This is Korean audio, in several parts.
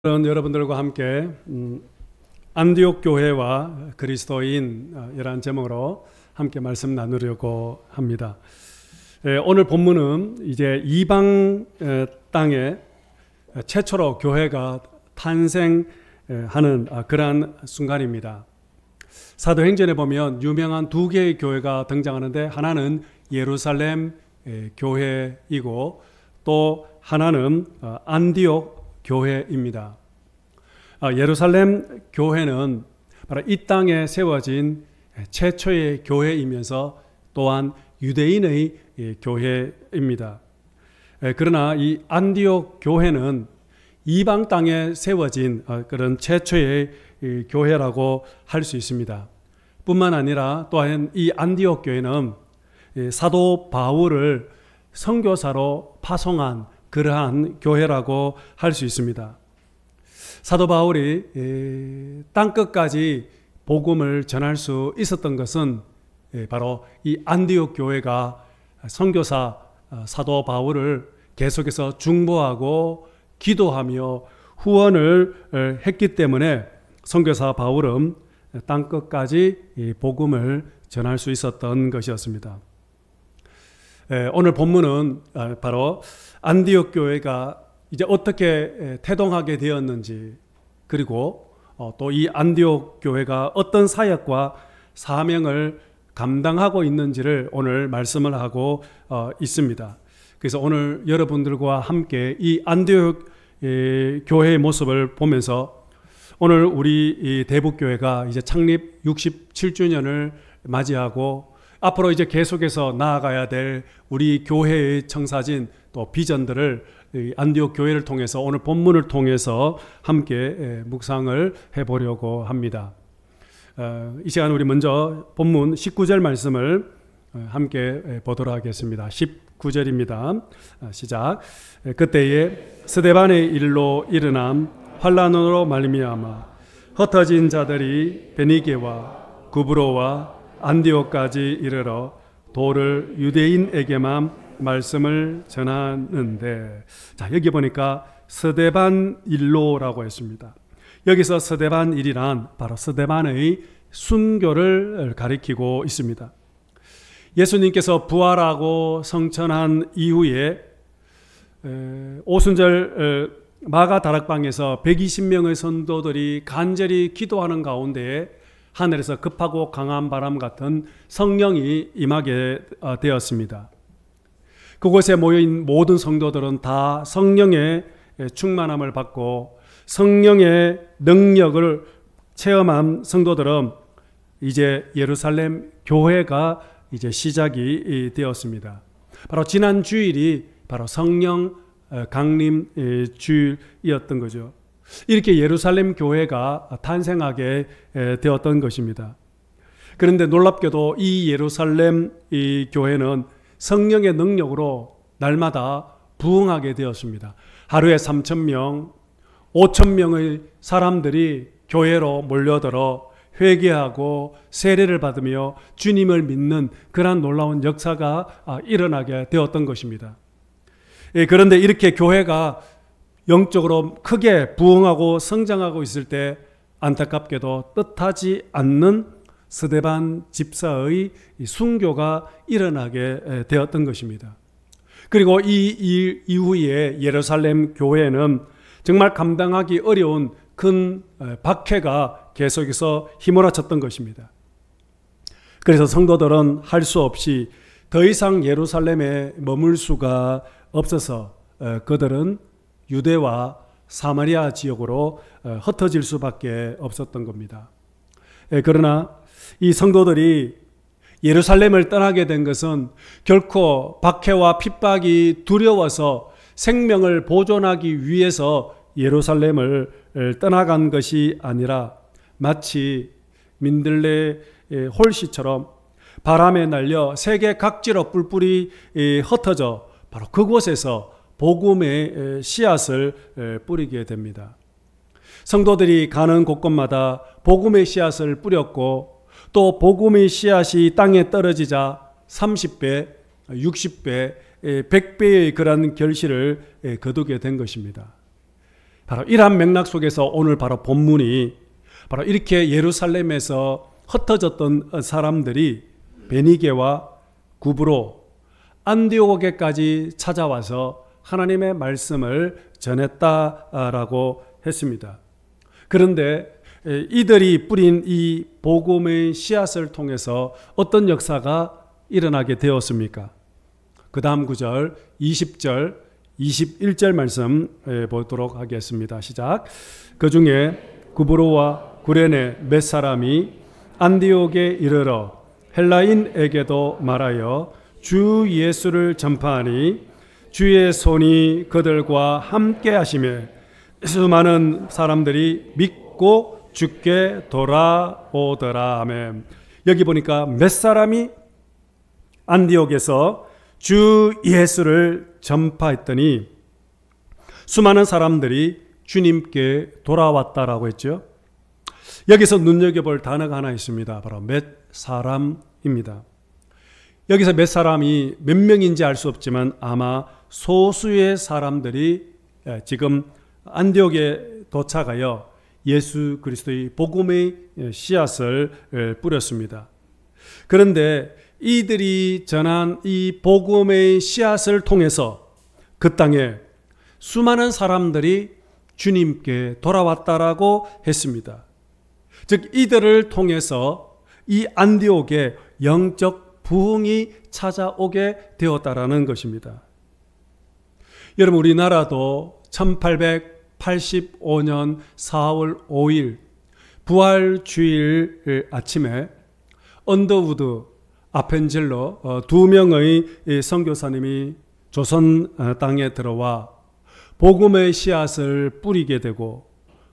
여러분들과 함께 안디옥 교회와 그리스도인이라는 제목으로 함께 말씀 나누려고 합니다. 오늘 본문은 이제 이방 땅에 최초로 교회가 탄생하는 그러한 순간입니다. 사도행전에 보면 유명한 두 개의 교회가 등장하는데 하나는 예루살렘 교회이고 또 하나는 안디옥 교회입니다. 예루살렘 교회는 바로 이 땅에 세워진 최초의 교회이면서 또한 유대인의 교회입니다. 그러나 이 안디옥 교회는 이방 땅에 세워진 그런 최초의 교회라고 할 수 있습니다. 뿐만 아니라 또한 이 안디옥 교회는 사도 바울을 선교사로 파송한 그러한 교회라고 할 수 있습니다. 사도 바울이 땅끝까지 복음을 전할 수 있었던 것은 바로 이 안디옥 교회가 선교사 사도 바울을 계속해서 중보하고 기도하며 후원을 했기 때문에 선교사 바울은 땅끝까지 복음을 전할 수 있었던 것이었습니다. 오늘 본문은 바로 안디옥 교회가 이제 어떻게 태동하게 되었는지, 그리고 또 이 안디옥 교회가 어떤 사역과 사명을 감당하고 있는지를 오늘 말씀을 하고 있습니다. 그래서 오늘 여러분들과 함께 이 안디옥 교회의 모습을 보면서 오늘 우리 대북교회가 이제 창립 67주년을 맞이하고 앞으로 이제 계속해서 나아가야 될 우리 교회의 청사진 또 비전들을 안디옥 교회를 통해서 오늘 본문을 통해서 함께 묵상을 해보려고 합니다. 이 시간 우리 먼저 본문 19절 말씀을 함께 보도록 하겠습니다. 19절입니다. 시작. 그때에 스데반의 일로 일어난 환란으로 말미암아 흩어진 자들이 베니게와 구브로와 안디옥까지 이르러 도를 유대인에게만 말씀을 전하는데, 자, 여기 보니까 스데반 일로라고 했습니다. 여기서 스데반 일이란 바로 스데반의 순교를 가리키고 있습니다. 예수님께서 부활하고 성천한 이후에 오순절 마가 다락방에서 120명의 성도들이 간절히 기도하는 가운데 하늘에서 급하고 강한 바람 같은 성령이 임하게 되었습니다. 그곳에 모여있는 모든 성도들은 다 성령의 충만함을 받고 성령의 능력을 체험한 성도들은 이제 예루살렘 교회가 이제 시작이 되었습니다. 바로 지난 주일이 바로 성령 강림 주일이었던 거죠. 이렇게 예루살렘 교회가 탄생하게 되었던 것입니다. 그런데 놀랍게도 이 예루살렘 이 교회는 성령의 능력으로 날마다 부흥하게 되었습니다. 하루에 3,000명, 5,000명의 사람들이 교회로 몰려들어 회개하고 세례를 받으며 주님을 믿는 그러한 놀라운 역사가 일어나게 되었던 것입니다. 그런데 이렇게 교회가 영적으로 크게 부흥하고 성장하고 있을 때 안타깝게도 뜻하지 않는 스데반 집사의 순교가 일어나게 되었던 것입니다. 그리고 이 이후에 예루살렘 교회는 정말 감당하기 어려운 큰 박해가 계속해서 휘몰아쳤던 것입니다. 그래서 성도들은 할 수 없이 더 이상 예루살렘에 머물 수가 없어서 그들은 유대와 사마리아 지역으로 흩어질 수밖에 없었던 겁니다. 그러나 이 성도들이 예루살렘을 떠나게 된 것은 결코 박해와 핍박이 두려워서 생명을 보존하기 위해서 예루살렘을 떠나간 것이 아니라 마치 민들레 홀씨처럼 바람에 날려 세계 각지로 뿔뿔이 흩어져 바로 그곳에서 복음의 씨앗을 뿌리게 됩니다. 성도들이 가는 곳곳마다 복음의 씨앗을 뿌렸고 또 복음의 씨앗이 땅에 떨어지자 30배, 60배, 100배의 그런 결실을 거두게 된 것입니다. 바로 이러한 맥락 속에서 오늘 바로 본문이 바로 이렇게 예루살렘에서 흩어졌던 사람들이 베니게와 구브로, 안디오게까지 찾아와서 하나님의 말씀을 전했다라고 했습니다. 그런데 이들이 뿌린 이 복음의 씨앗을 통해서 어떤 역사가 일어나게 되었습니까? 그 다음 구절 20절 21절 말씀 보도록 하겠습니다. 시작. 그 중에 구브로와 구레네 몇 사람이 안디옥에 이르러 헬라인에게도 말하여 주 예수를 전파하니 주의 손이 그들과 함께 하시매 수많은 사람들이 믿고 주께 돌아오더라. 아멘. 여기 보니까 몇 사람이 안디옥에서 주 예수를 전파했더니 수많은 사람들이 주님께 돌아왔다라고 했죠. 여기서 눈여겨볼 단어가 하나 있습니다. 바로 몇 사람입니다. 여기서 몇 사람이 몇 명인지 알 수 없지만 아마 소수의 사람들이 지금 안디옥에 도착하여 예수 그리스도의 복음의 씨앗을 뿌렸습니다. 그런데 이들이 전한 이 복음의 씨앗을 통해서 그 땅에 수많은 사람들이 주님께 돌아왔다라고 했습니다. 즉 이들을 통해서 이 안디옥에 영적 부흥이 찾아오게 되었다라는 것입니다. 여러분, 우리나라도 1885년 4월 5일 부활주일 아침에 언더우드, 아펜젤러 두 명의 선교사님이 조선 땅에 들어와 복음의 씨앗을 뿌리게 되고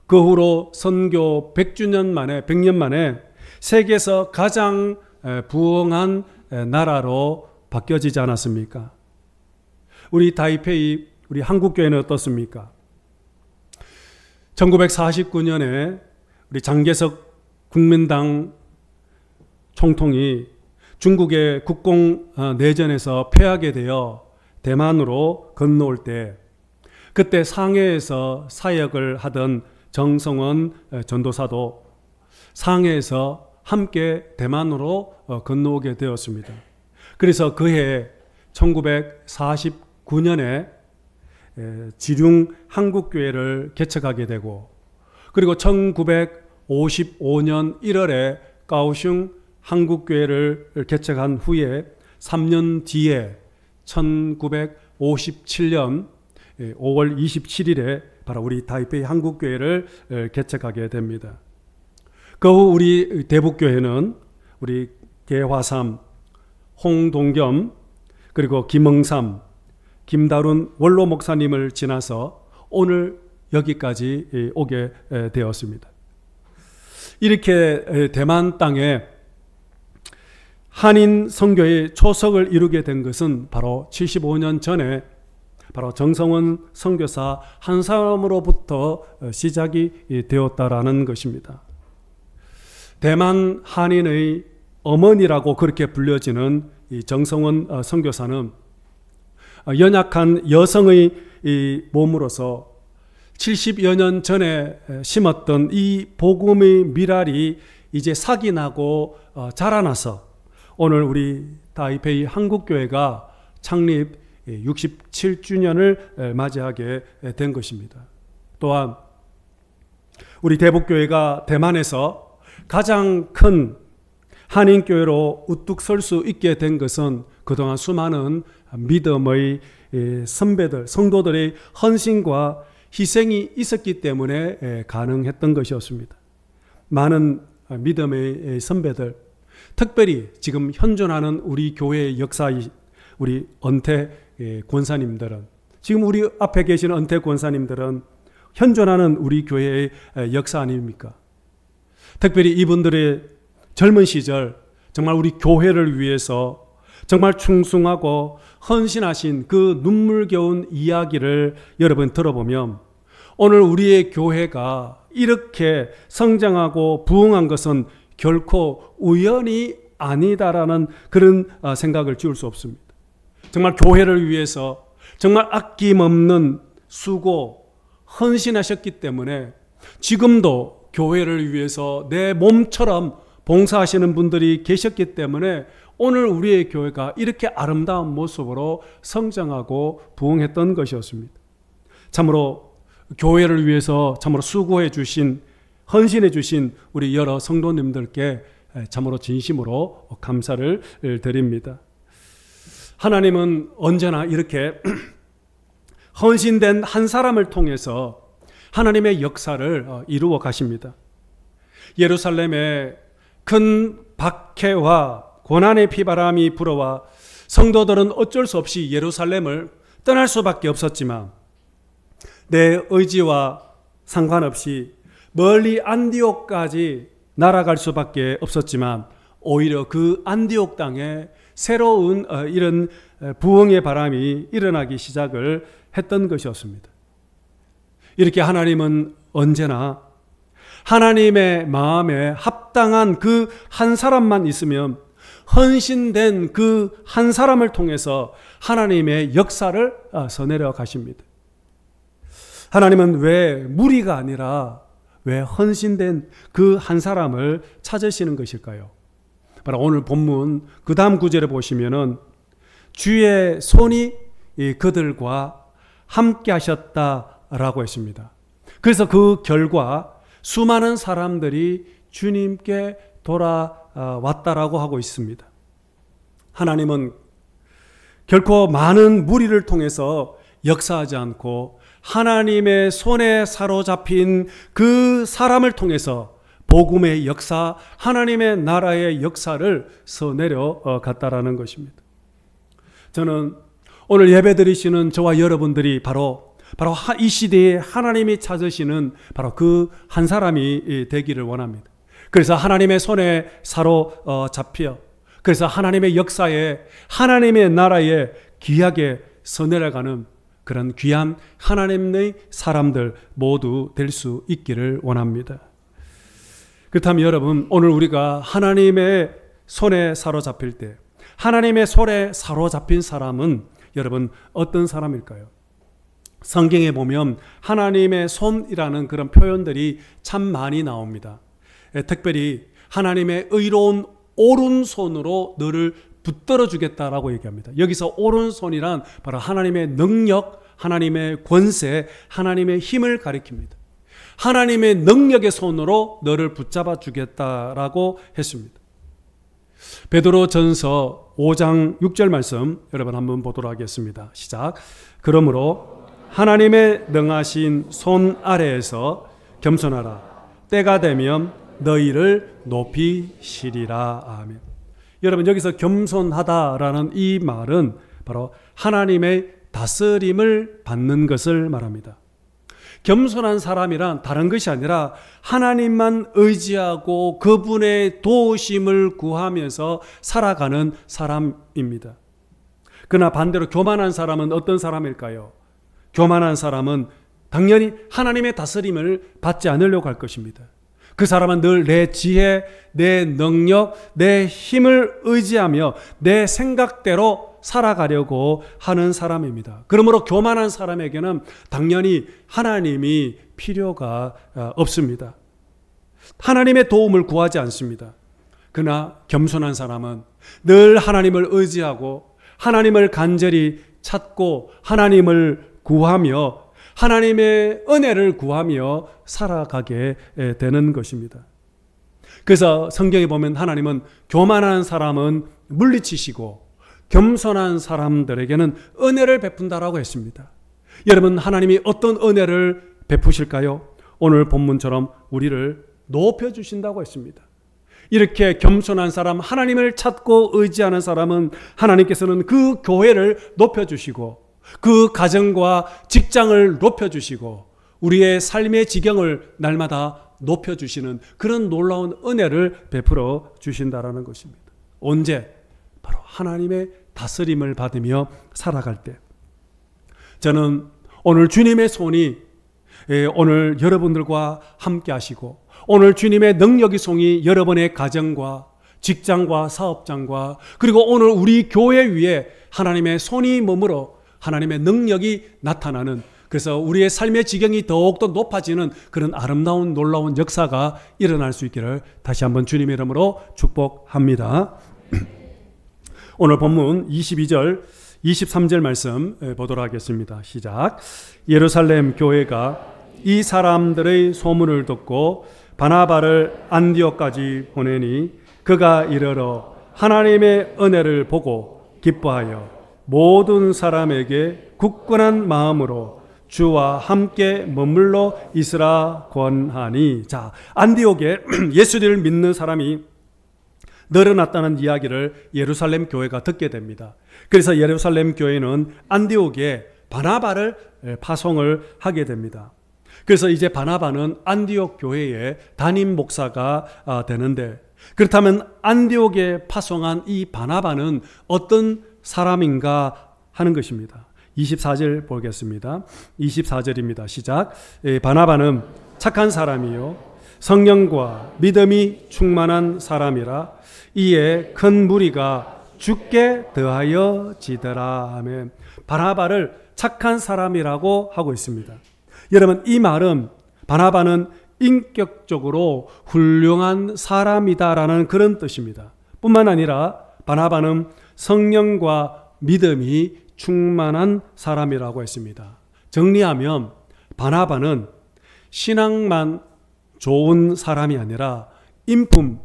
그 후로 선교 100년 만에 세계에서 가장 부흥한 나라로 바뀌어지지 않았습니까? 우리 타이페이, 우리 한국교회는 어떻습니까? 1949년에 우리 장개석 국민당 총통이 중국의 국공 내전에서 패하게 되어 대만으로 건너올 때 그때 상해에서 사역을 하던 정성원 전도사도 상해에서 함께 대만으로 건너오게 되었습니다. 그래서 그해 1949년에 지륭 한국교회를 개척하게 되고 그리고 1955년 1월에 까오슝 한국교회를 개척한 후에 3년 뒤에 1957년 5월 27일에 바로 우리 타이페이 한국교회를 개척하게 됩니다. 그 후 우리 대북교회는 우리 개화삼, 홍동겸, 그리고 김응삼, 김다룬 원로 목사님을 지나서 오늘 여기까지 오게 되었습니다. 이렇게 대만 땅에 한인 선교의 초석을 이루게 된 것은 바로 75년 전에 바로 정성원 선교사 한 사람으로부터 시작이 되었다라는 것입니다. 대만 한인의 어머니라고 그렇게 불려지는 이 정성원 선교사는 연약한 여성의 몸으로서 70여 년 전에 심었던 이 복음의 미랄이 이제 삭이 나고 자라나서 오늘 우리 타이페이 한국교회가 창립 67주년을 맞이하게 된 것입니다. 또한 우리 대북교회가 대만에서 가장 큰 한인교회로 우뚝 설 수 있게 된 것은 그동안 수많은 믿음의 선배들, 성도들의 헌신과 희생이 있었기 때문에 가능했던 것이었습니다. 많은 믿음의 선배들, 특별히 지금 현존하는 우리 교회의 역사의 우리 은퇴 권사님들은, 지금 우리 앞에 계시는 은퇴 권사님들은 현존하는 우리 교회의 역사 아닙니까? 특별히 이분들의 젊은 시절 정말 우리 교회를 위해서 정말 충성하고 헌신하신 그 눈물겨운 이야기를 여러분 들어보면 오늘 우리의 교회가 이렇게 성장하고 부흥한 것은 결코 우연이 아니다라는 그런 생각을 지울 수 없습니다. 정말 교회를 위해서 정말 아낌없는 수고, 헌신하셨기 때문에 지금도 교회를 위해서 내 몸처럼 봉사하시는 분들이 계셨기 때문에 오늘 우리의 교회가 이렇게 아름다운 모습으로 성장하고 부흥했던 것이었습니다. 참으로 교회를 위해서 참으로 수고해 주신, 헌신해 주신 우리 여러 성도님들께 참으로 진심으로 감사를 드립니다. 하나님은 언제나 이렇게 헌신된 한 사람을 통해서 하나님의 역사를 이루어 가십니다. 예루살렘에 큰 박해와 고난의 비바람이 불어와 성도들은 어쩔 수 없이 예루살렘을 떠날 수밖에 없었지만 내 의지와 상관없이 멀리 안디옥까지 날아갈 수밖에 없었지만 오히려 그 안디옥 땅에 새로운 이런 부흥의 바람이 일어나기 시작을 했던 것이었습니다. 이렇게 하나님은 언제나 하나님의 마음에 합당한 그 한 사람만 있으면 헌신된 그 한 사람을 통해서 하나님의 역사를 써내려 가십니다. 하나님은 왜 무리가 아니라 왜 헌신된 그 한 사람을 찾으시는 것일까요? 바로 오늘 본문 그 다음 구절에 보시면은 주의 손이 그들과 함께 하셨다라고 했습니다. 그래서 그 결과 수많은 사람들이 주님께 돌아왔다라고 하고 있습니다. 하나님은 결코 많은 무리를 통해서 역사하지 않고 하나님의 손에 사로잡힌 그 사람을 통해서 복음의 역사, 하나님의 나라의 역사를 써내려 갔다라는 것입니다. 저는 오늘 예배드리시는 저와 여러분들이 바로 이 시대에 하나님이 찾으시는 바로 그 한 사람이 되기를 원합니다. 그래서 하나님의 손에 사로잡혀 그래서 하나님의 역사에 하나님의 나라에 귀하게 써내려가는 그런 귀한 하나님의 사람들 모두 될 수 있기를 원합니다. 그렇다면 여러분, 오늘 우리가 하나님의 손에 사로잡힐 때 하나님의 손에 사로잡힌 사람은 여러분 어떤 사람일까요? 성경에 보면 하나님의 손이라는 그런 표현들이 참 많이 나옵니다. 특별히 하나님의 의로운 오른손으로 너를 붙들어 주겠다라고 얘기합니다. 여기서 오른손이란 바로 하나님의 능력, 하나님의 권세, 하나님의 힘을 가리킵니다. 하나님의 능력의 손으로 너를 붙잡아 주겠다라고 했습니다. 베드로전서 5장 6절 말씀 여러분 한번 보도록 하겠습니다. 시작. 그러므로 하나님의 능하신 손 아래에서 겸손하라. 때가 되면 너희를 높이시리라. 아멘. 여러분, 여기서 겸손하다라는 이 말은 바로 하나님의 다스림을 받는 것을 말합니다. 겸손한 사람이란 다른 것이 아니라 하나님만 의지하고 그분의 도우심을 구하면서 살아가는 사람입니다. 그러나 반대로 교만한 사람은 어떤 사람일까요? 교만한 사람은 당연히 하나님의 다스림을 받지 않으려고 할 것입니다. 그 사람은 늘 내 지혜, 내 능력, 내 힘을 의지하며 내 생각대로 살아가려고 하는 사람입니다. 그러므로 교만한 사람에게는 당연히 하나님이 필요가 없습니다. 하나님의 도움을 구하지 않습니다. 그러나 겸손한 사람은 늘 하나님을 의지하고 하나님을 간절히 찾고 하나님을 구하며 하나님의 은혜를 구하며 살아가게 되는 것입니다. 그래서 성경에 보면 하나님은 교만한 사람은 물리치시고 겸손한 사람들에게는 은혜를 베푼다라고 했습니다. 여러분, 하나님이 어떤 은혜를 베푸실까요? 오늘 본문처럼 우리를 높여주신다고 했습니다. 이렇게 겸손한 사람, 하나님을 찾고 의지하는 사람은 하나님께서는 그 교회를 높여주시고 그 가정과 직장을 높여주시고 우리의 삶의 지경을 날마다 높여주시는 그런 놀라운 은혜를 베풀어 주신다라는 것입니다. 언제? 바로 하나님의 다스림을 받으며 살아갈 때. 저는 오늘 주님의 손이 오늘 여러분들과 함께 하시고 오늘 주님의 능력의 손이 여러분의 가정과 직장과 사업장과 그리고 오늘 우리 교회 위에 하나님의 손이 머물러 하나님의 능력이 나타나는 그래서 우리의 삶의 지경이 더욱더 높아지는 그런 아름다운 놀라운 역사가 일어날 수 있기를 다시 한번 주님의 이름으로 축복합니다. 오늘 본문 22절 23절 말씀 보도록 하겠습니다. 시작. 예루살렘 교회가 이 사람들의 소문을 듣고 바나바를 안디옥까지 보내니 그가 이르러 하나님의 은혜를 보고 기뻐하여 모든 사람에게 굳건한 마음으로 주와 함께 머물러 있으라 권하니. 자, 안디옥에 예수를 믿는 사람이 늘어났다는 이야기를 예루살렘 교회가 듣게 됩니다. 그래서 예루살렘 교회는 안디옥에 바나바를 파송을 하게 됩니다. 그래서 이제 바나바는 안디옥 교회의 담임 목사가 되는데, 그렇다면 안디옥에 파송한 이 바나바는 어떤 사람인가 하는 것입니다. 24절 보겠습니다. 24절입니다. 시작. 바나바는 착한 사람이요 성령과 믿음이 충만한 사람이라 이에 큰 무리가 죽게 더하여 지더라 하면, 바나바를 착한 사람이라고 하고 있습니다. 여러분, 이 말은 바나바는 인격적으로 훌륭한 사람이다라는 그런 뜻입니다. 뿐만 아니라 바나바는 성령과 믿음이 충만한 사람이라고 했습니다. 정리하면 바나바는 신앙만 좋은 사람이 아니라 인품,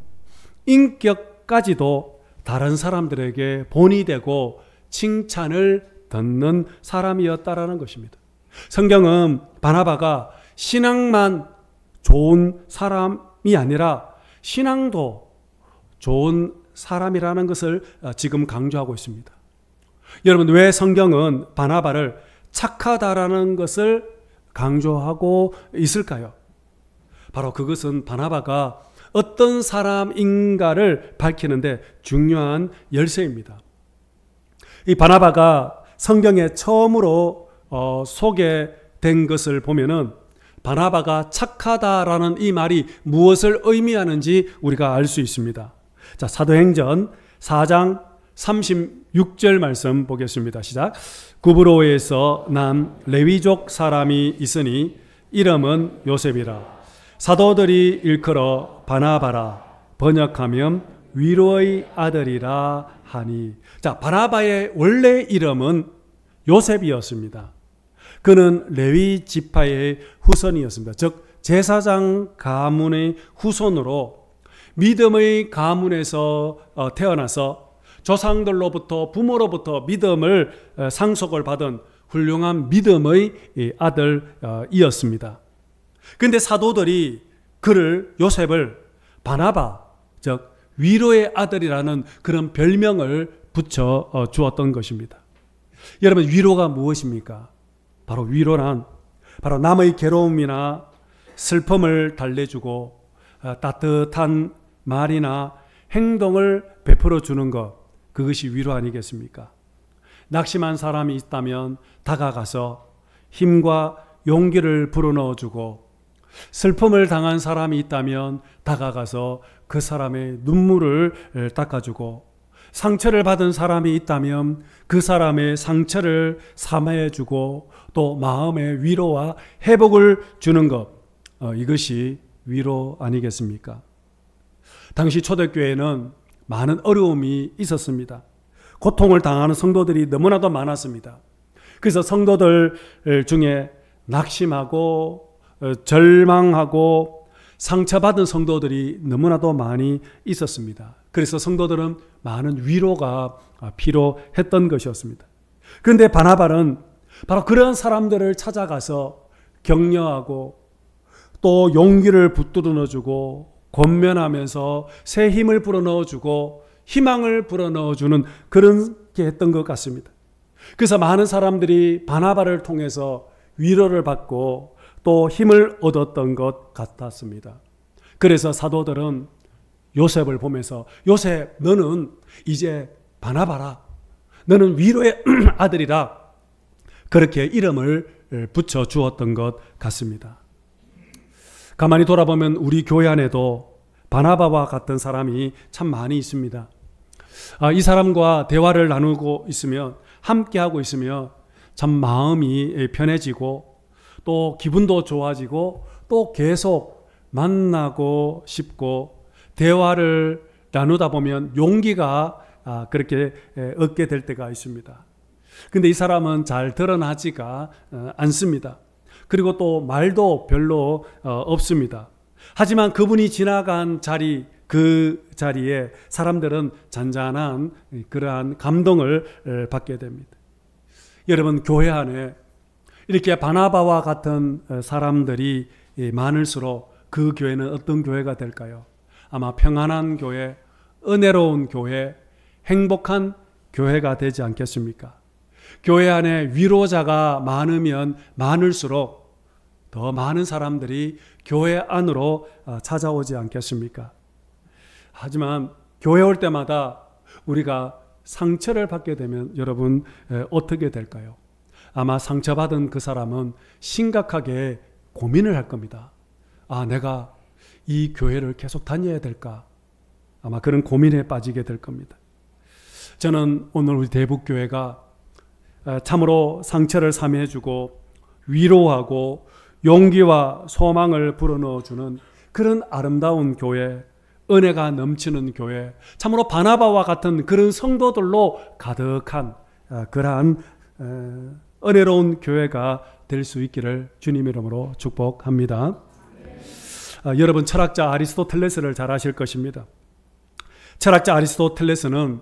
인격까지도 다른 사람들에게 본이 되고 칭찬을 듣는 사람이었다라는 것입니다. 성경은 바나바가 신앙만 좋은 사람이 아니라 신앙도 좋은 사람이라는 것을 지금 강조하고 있습니다. 여러분, 왜 성경은 바나바를 착하다라는 것을 강조하고 있을까요? 바로 그것은 바나바가 어떤 사람인가를 밝히는데 중요한 열쇠입니다. 이 바나바가 성경에 처음으로 소개된 것을 보면은 바나바가 착하다라는 이 말이 무엇을 의미하는지 우리가 알 수 있습니다. 자, 사도행전 4장 36절 말씀 보겠습니다. 시작. 구브로에서 난 레위족 사람이 있으니 이름은 요셉이라. 사도들이 일컬어 바나바라, 번역하면 위로의 아들이라 하니. 자, 바나바의 원래 이름은 요셉이었습니다. 그는 레위 지파의 후손이었습니다. 즉 제사장 가문의 후손으로 믿음의 가문에서 태어나서 조상들로부터, 부모로부터 믿음을 상속을 받은 훌륭한 믿음의 아들이었습니다. 그런데 사도들이 그를, 요셉을 바나바, 즉 위로의 아들이라는 그런 별명을 붙여 주었던 것입니다. 여러분, 위로가 무엇입니까? 바로 위로란 바로 남의 괴로움이나 슬픔을 달래주고 따뜻한 말이나 행동을 베풀어 주는 것, 그것이 위로 아니겠습니까? 낙심한 사람이 있다면 다가가서 힘과 용기를 불어넣어 주고, 슬픔을 당한 사람이 있다면 다가가서 그 사람의 눈물을 닦아주고, 상처를 받은 사람이 있다면 그 사람의 상처를 사매해주고, 또 마음의 위로와 회복을 주는 것, 이것이 위로 아니겠습니까? 당시 초대교회는 많은 어려움이 있었습니다. 고통을 당하는 성도들이 너무나도 많았습니다. 그래서 성도들 중에 낙심하고 절망하고 상처받은 성도들이 너무나도 많이 있었습니다. 그래서 성도들은 많은 위로가 필요했던 것이었습니다. 그런데 바나바는 바로 그런 사람들을 찾아가서 격려하고 또 용기를 붙들어 넣어주고 권면하면서 새 힘을 불어넣어주고 희망을 불어넣어주는 그런 게 했던 것 같습니다. 그래서 많은 사람들이 바나바를 통해서 위로를 받고 또 힘을 얻었던 것 같았습니다. 그래서 사도들은 요셉을 보면서, 요셉, 너는 이제 바나바라, 너는 위로의 아들이라, 그렇게 이름을 붙여 주었던 것 같습니다. 가만히 돌아보면 우리 교회 안에도 바나바와 같은 사람이 참 많이 있습니다. 이 사람과 대화를 나누고 있으면, 함께하고 있으면 참 마음이 편해지고 또 기분도 좋아지고 또 계속 만나고 싶고 대화를 나누다 보면 용기가 그렇게 얻게 될 때가 있습니다. 근데 이 사람은 잘 드러나지가 않습니다. 그리고 또 말도 별로 없습니다. 하지만 그분이 지나간 자리, 그 자리에 사람들은 잔잔한 그러한 감동을 받게 됩니다. 여러분, 교회 안에 이렇게 바나바와 같은 사람들이 많을수록 그 교회는 어떤 교회가 될까요? 아마 평안한 교회, 은혜로운 교회, 행복한 교회가 되지 않겠습니까? 교회 안에 위로자가 많으면 많을수록 더 많은 사람들이 교회 안으로 찾아오지 않겠습니까? 하지만 교회 올 때마다 우리가 상처를 받게 되면 여러분 어떻게 될까요? 아마 상처받은 그 사람은 심각하게 고민을 할 겁니다. 내가 이 교회를 계속 다녀야 될까? 아마 그런 고민에 빠지게 될 겁니다. 저는 오늘 우리 대북교회가 참으로 상처를 사매해주고 위로하고 용기와 소망을 불어넣어주는 그런 아름다운 교회, 은혜가 넘치는 교회, 참으로 바나바와 같은 그런 성도들로 가득한 그러한 은혜로운 교회가 될 수 있기를 주님 이름으로 축복합니다. 여러분, 철학자 아리스토텔레스를 잘 아실 것입니다. 철학자 아리스토텔레스는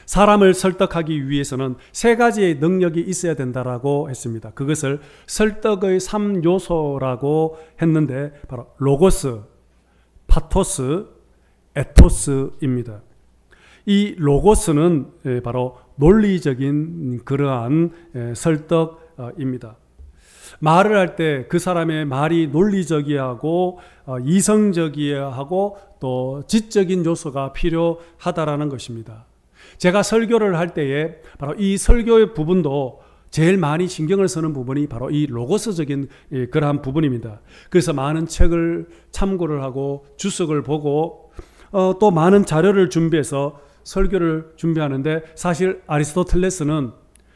사람을 설득하기 위해서는 세 가지의 능력이 있어야 된다라고 했습니다. 그것을 설득의 3요소라고 했는데 바로 로고스, 파토스, 에토스입니다. 이 로고스는 바로 논리적인 그러한 설득입니다. 말을 할 때 그 사람의 말이 논리적이어야 하고 이성적이어야 하고 또 지적인 요소가 필요하다라는 것입니다. 제가 설교를 할 때에 바로 이 설교의 부분도 제일 많이 신경을 쓰는 부분이 바로 이 로고스적인 그러한 부분입니다. 그래서 많은 책을 참고를 하고 주석을 보고 또 많은 자료를 준비해서 설교를 준비하는데 사실 아리스토텔레스는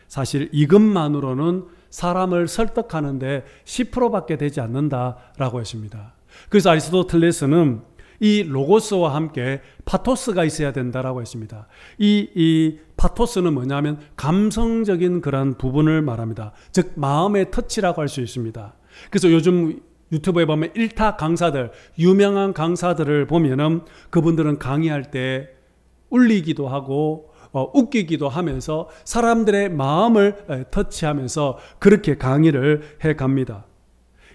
사실 이것만으로는 사람을 설득하는데 10%밖에 되지 않는다라고 했습니다. 그래서 아리스토텔레스는 이 로고스와 함께 파토스가 있어야 된다라고 했습니다. 이 파토스는 뭐냐면 감성적인 그런 부분을 말합니다. 즉 마음의 터치라고 할 수 있습니다. 그래서 요즘 유튜브에 보면 일타 강사들, 유명한 강사들을 보면은 그분들은 강의할 때 울리기도 하고 웃기기도 하면서 사람들의 마음을 터치하면서 그렇게 강의를 해갑니다.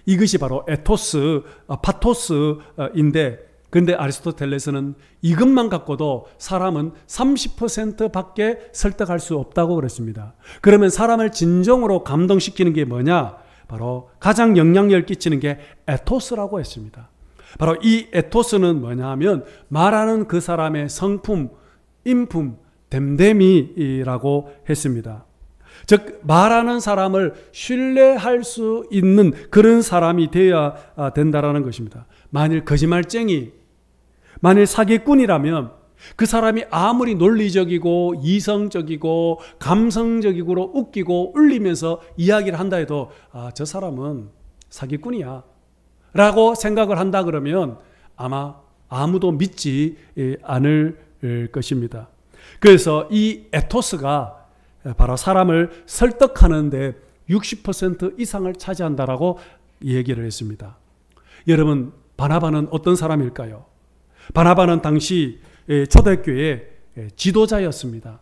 이것이 바로 에토스, 파토스인데 근데 아리스토텔레스는 이것만 갖고도 사람은 30%밖에 설득할 수 없다고 그랬습니다. 그러면 사람을 진정으로 감동시키는 게 뭐냐? 바로 가장 영향력을 끼치는 게 에토스라고 했습니다. 바로 이 에토스는 뭐냐 하면 말하는 그 사람의 성품, 인품, 됨됨이라고 했습니다. 즉 말하는 사람을 신뢰할 수 있는 그런 사람이 되어야 된다라는 것입니다. 만일 거짓말쟁이, 만일 사기꾼이라면 그 사람이 아무리 논리적이고 이성적이고 감성적이고 웃기고 울리면서 이야기를 한다 해도 저 사람은 사기꾼이야 라고 생각을 한다 그러면 아마 아무도 믿지 않을 것입니다. 그래서 이 에토스가 바로 사람을 설득하는데 60% 이상을 차지한다라고 얘기를 했습니다. 여러분, 바나바는 어떤 사람일까요? 바나바는 당시 초대교회의 지도자였습니다.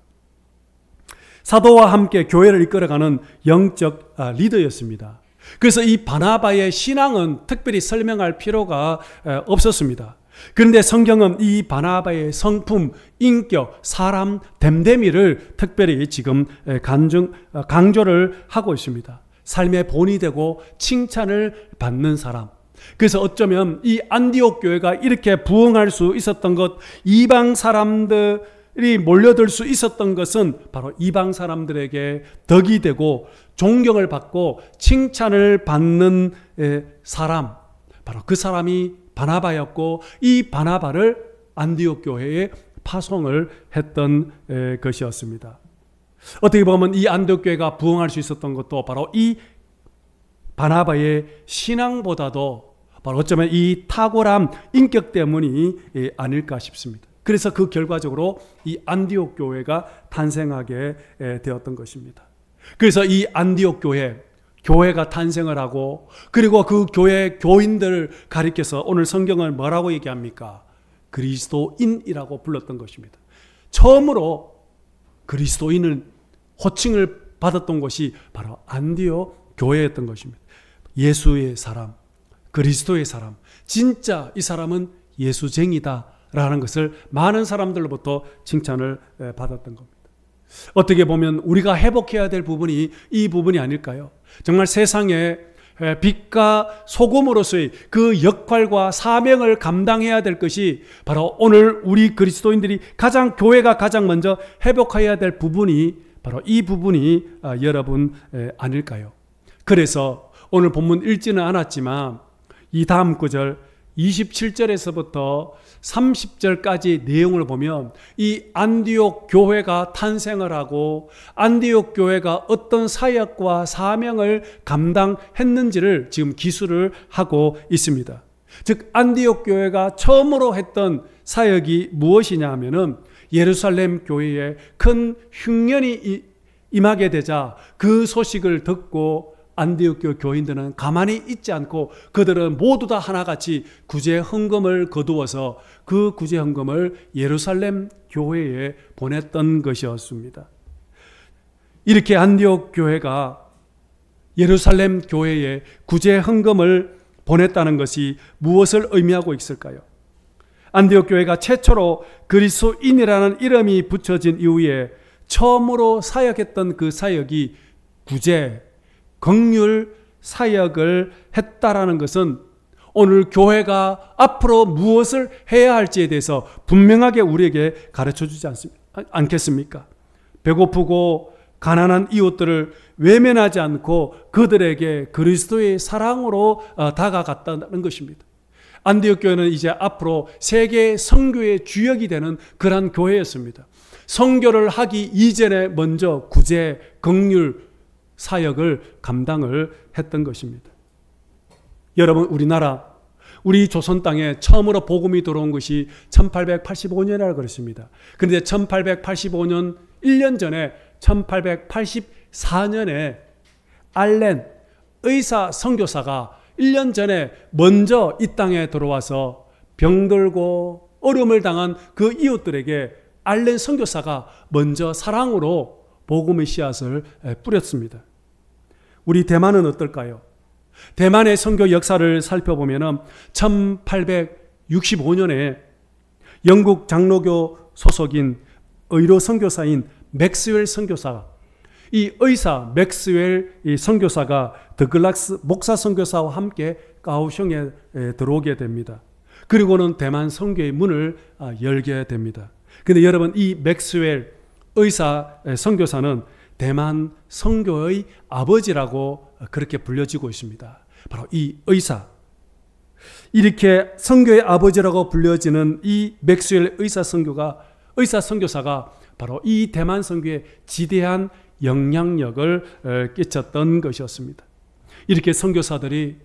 사도와 함께 교회를 이끌어가는 영적 리더였습니다. 그래서 이 바나바의 신앙은 특별히 설명할 필요가 없었습니다. 그런데 성경은 이 바나바의 성품, 인격, 사람, 됨됨이를 특별히 지금 강조를 하고 있습니다. 삶의 본이 되고 칭찬을 받는 사람. 그래서 어쩌면 이 안디옥 교회가 이렇게 부흥할 수 있었던 것, 이방 사람들이 몰려들 수 있었던 것은 바로 이방 사람들에게 덕이 되고 존경을 받고 칭찬을 받는 사람, 바로 그 사람이 바나바였고 이 바나바를 안디옥 교회에 파송을 했던 것이었습니다. 어떻게 보면 이 안디옥 교회가 부흥할 수 있었던 것도 바로 이 바나바의 신앙보다도 바로 어쩌면 이 탁월한 인격 때문이 아닐까 싶습니다. 그래서 그 결과적으로 이 안디옥 교회가 탄생하게 되었던 것입니다. 그래서 이 안디옥 교회가 탄생을 하고, 그리고 그 교회 교인들을 가리켜서 오늘 성경은 뭐라고 얘기합니까? 그리스도인이라고 불렀던 것입니다. 처음으로 그리스도인을 호칭을 받았던 것이 바로 안디옥 교회였던 것입니다. 예수의 사람, 그리스도의 사람, 진짜 이 사람은 예수쟁이다 라는 것을 많은 사람들로부터 칭찬을 받았던 겁니다. 어떻게 보면 우리가 회복해야 될 부분이 이 부분이 아닐까요? 정말 세상에 빛과 소금으로서의 그 역할과 사명을 감당해야 될 것이 바로 오늘 우리 그리스도인들이 교회가 가장 먼저 회복해야 될 부분이 바로 이 부분이 여러분 아닐까요? 그래서 오늘 본문 읽지는 않았지만 이 다음 구절 27절에서부터 30절까지 내용을 보면 이 안디옥 교회가 탄생을 하고 안디옥 교회가 어떤 사역과 사명을 감당했는지를 지금 기술을 하고 있습니다. 즉 안디옥 교회가 처음으로 했던 사역이 무엇이냐 하면은 예루살렘 교회에 큰 흉년이 임하게 되자 그 소식을 듣고 안디옥 교인들은 가만히 있지 않고 그들은 모두 다 하나같이 구제 헌금을 거두어서 그 구제 헌금을 예루살렘 교회에 보냈던 것이었습니다. 이렇게 안디옥 교회가 예루살렘 교회에 구제 헌금을 보냈다는 것이 무엇을 의미하고 있을까요? 안디옥 교회가 최초로 그리스도인이라는 이름이 붙여진 이후에 처음으로 사역했던 그 사역이 구제, 긍휼 사역을 했다라는 것은 오늘 교회가 앞으로 무엇을 해야 할지에 대해서 분명하게 우리에게 가르쳐 주지 않겠습니까? 배고프고 가난한 이웃들을 외면하지 않고 그들에게 그리스도의 사랑으로 다가갔다는 것입니다. 안디옥 교회는 이제 앞으로 세계 선교의 주역이 되는 그러한 교회였습니다. 선교를 하기 이전에 먼저 구제, 긍휼 사역을 감당을 했던 것입니다. 여러분, 우리 조선 땅에 처음으로 복음이 들어온 것이 1885년이라고 그랬습니다. 그런데 1885년 1년 전에 1884년에 알렌 의사 선교사가 1년 전에 먼저 이 땅에 들어와서 병들고 어려움을 당한 그 이웃들에게 알렌 선교사가 먼저 사랑으로 복음의 씨앗을 뿌렸습니다. 우리 대만은 어떨까요? 대만의 선교 역사를 살펴보면 1865년에 영국 장로교 소속인 의료 선교사인 맥스웰 선교사, 이 의사 맥스웰 선교사가 더글락스 목사 선교사와 함께 가오슝에 들어오게 됩니다. 그리고는 대만 선교의 문을 열게 됩니다. 그런데 여러분, 이 맥스웰 의사 선교사는 대만 선교의 아버지라고 그렇게 불려지고 있습니다. 바로 이 의사, 이렇게 선교의 아버지라고 불려지는 이 맥스웰 의사 선교사가 바로 이 대만 선교에 지대한 영향력을 끼쳤던 것이었습니다. 이렇게 선교사들이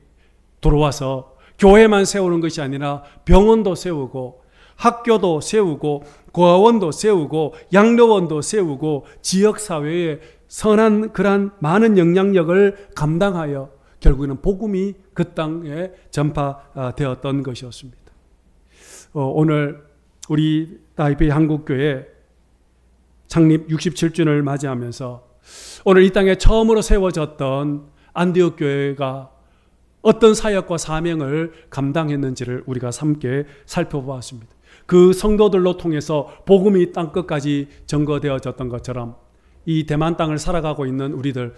들어와서 교회만 세우는 것이 아니라 병원도 세우고 학교도 세우고 고아원도 세우고 양로원도 세우고 지역사회에 선한 그러한 많은 영향력을 감당하여 결국에는 복음이 그 땅에 전파되었던 것이었습니다. 오늘 우리 타이베이 한국교회 창립 67주년을 맞이하면서 오늘 이 땅에 처음으로 세워졌던 안디옥 교회가 어떤 사역과 사명을 감당했는지를 우리가 함께 살펴보았습니다. 그 성도들로 통해서 복음이 땅끝까지 전거되어졌던 것처럼 이 대만 땅을 살아가고 있는 우리들,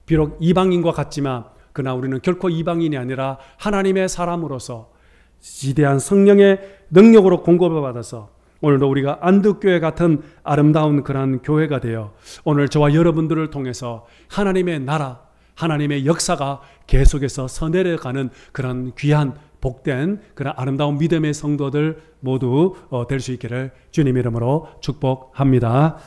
비록 이방인과 같지만 그러나 우리는 결코 이방인이 아니라 하나님의 사람으로서 지대한 성령의 능력으로 공급을 받아서 오늘도 우리가 안디옥교회 같은 아름다운 그러한 교회가 되어 오늘 저와 여러분들을 통해서 하나님의 나라, 하나님의 역사가 계속해서 서내려가는 그런 귀한 복된 그런 아름다운 믿음의 성도들 모두 될 수 있기를 주님 이름으로 축복합니다.